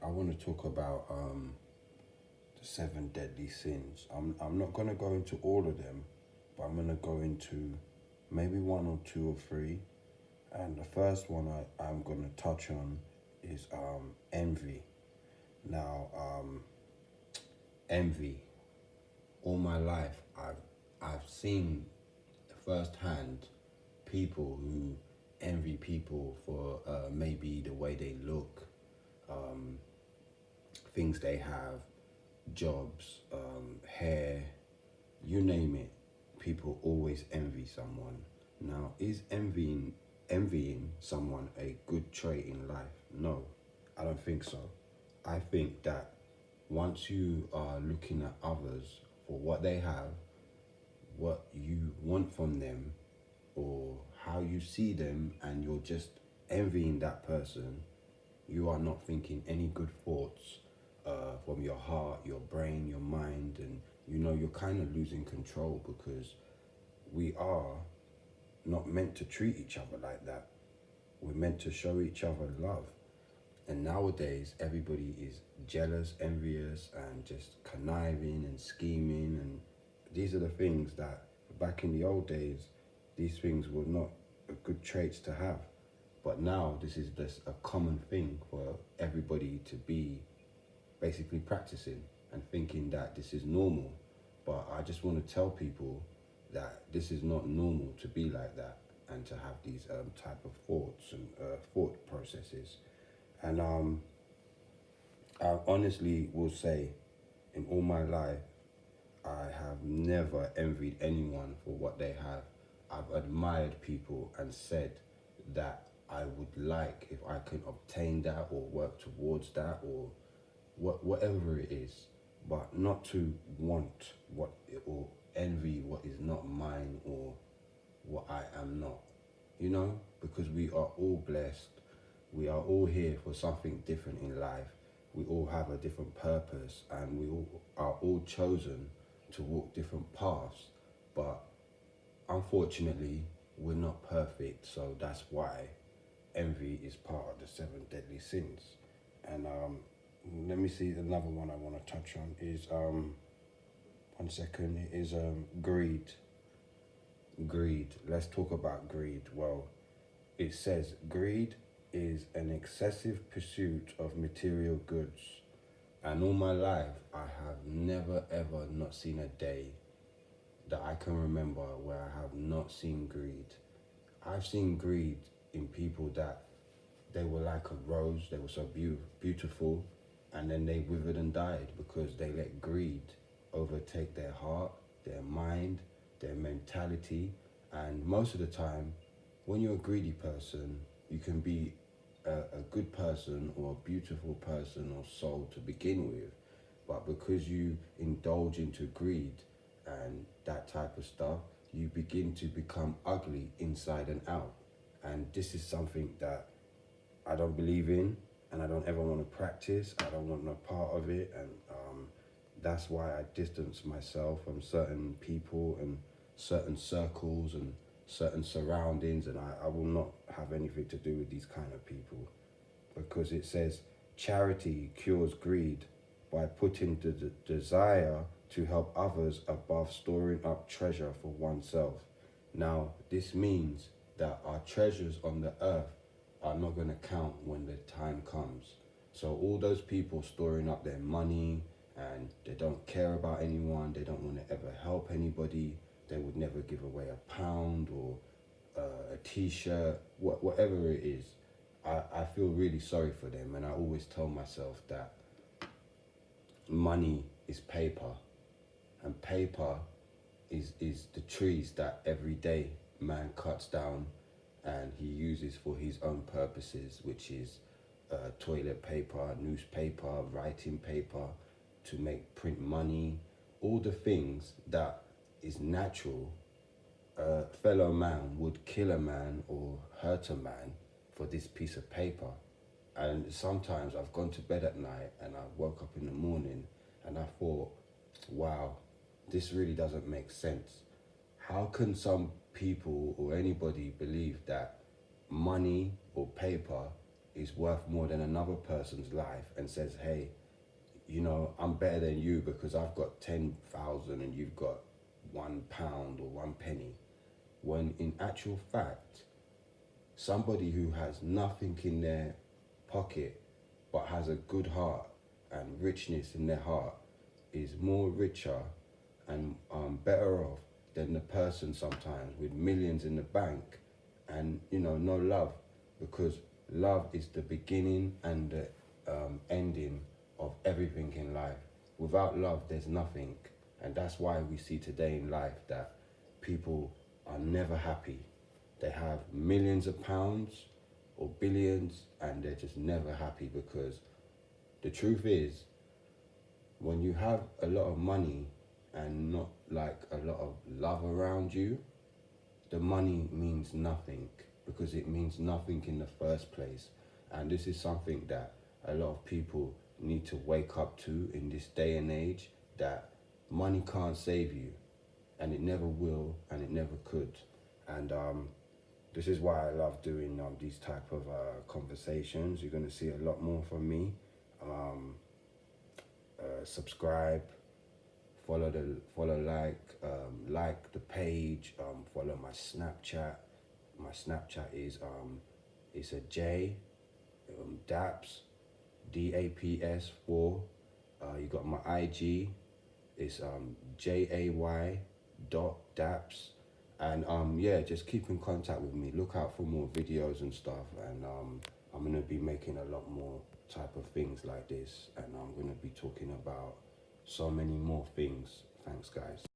I want to talk about the seven deadly sins. I'm not gonna go into all of them, but I'm gonna go into maybe one or two or three. And the first one I'm gonna touch on is envy. Now, envy. All my life, I've seen firsthand people who envy people for maybe the way they look, um, things they have, jobs, hair, you name it. People always envy someone. Now, is envying someone a good trait in life? No, I don't think so. I think that once you are looking at others for what they have, what you want from them, or how you see them, and you're just envying that person, you are not thinking any good thoughts from your heart, your brain, your mind, and you're kind of losing control because we are not meant to treat each other like that. We're meant to show each other love. And nowadays, everybody is jealous, envious, and just conniving and scheming. And these are the things that back in the old days, these things were not good traits to have. But now, this is just a common thing for everybody to be basically practicing and thinking that this is normal. But I just want to tell people that this is not normal to be like that and to have these type of thoughts and thought processes. And I honestly will say, in all my life, I have never envied anyone for what they have. I've admired people and said that I would like if I can obtain that or work towards that or whatever it is, but not to want what or envy what is not mine or what I am not. Because we are all blessed. We are all here for something different in life. We all have a different purpose and we all are all chosen to walk different paths. But unfortunately, we're not perfect. So that's why envy is part of the seven deadly sins. And let me see, another one I want to touch on is, one second, it is greed. Greed. Let's talk about greed. Well, it says greed is an excessive pursuit of material goods. And all my life, I have never ever not seen a day that I can remember where I have not seen greed. I've seen greed in people that they were like a rose, they were so beautiful, and then they withered and died because they let greed overtake their heart, their mind, their mentality. And most of the time, when you're a greedy person, you can be a good person or a beautiful person or soul to begin with. But because you indulge into greed and that type of stuff, you begin to become ugly inside and out. And this is something that I don't believe in and I don't ever want to practice. I don't want no part of it. And that's why I distance myself from certain people and certain circles and certain surroundings. And I will not have anything to do with these kind of people, because it says charity cures greed by putting the desire to help others above storing up treasure for oneself. Now, this means that our treasures on the earth are not going to count when the time comes. So all those people storing up their money and they don't care about anyone, they don't want to ever help anybody, they would never give away a pound or a t-shirt, whatever it is. I feel really sorry for them, and I always tell myself that money is paper, and paper is the trees that every day man cuts down and he uses for his own purposes, which is toilet paper, newspaper, writing paper, to make print money, all the things that is natural. A fellow man would kill a man or hurt a man for this piece of paper. And sometimes I've gone to bed at night and I woke up in the morning and I thought, wow, this really doesn't make sense. How can some people or anybody believe that money or paper is worth more than another person's life and says, hey, you know, I'm better than you because I've got 10,000 and you've got £1 or 1 penny. When in actual fact, somebody who has nothing in their pocket but has a good heart and richness in their heart is more richer and better off than the person sometimes with millions in the bank and, you know, no love, because love is the beginning and the ending of everything in life. Without love, there's nothing. And that's why we see today in life that people are never happy. They have millions of pounds or billions and they're just never happy, because the truth is, when you have a lot of money and not like a lot of love around you, the money means nothing, because it means nothing in the first place. And this is something that a lot of people need to wake up to in this day and age, that money can't save you, and it never will, and it never could. And this is why I love doing these type of conversations. You're going to see a lot more from me. Subscribe, like the page, follow my Snapchat. My Snapchat is it's a J Daps DAPS 4. You got my IG, it's JAY.daps. And yeah, just keep in contact with me. Look out for more videos and stuff, and I'm gonna be making a lot more type of things like this, and I'm gonna be talking about so many more things. Thanks, guys.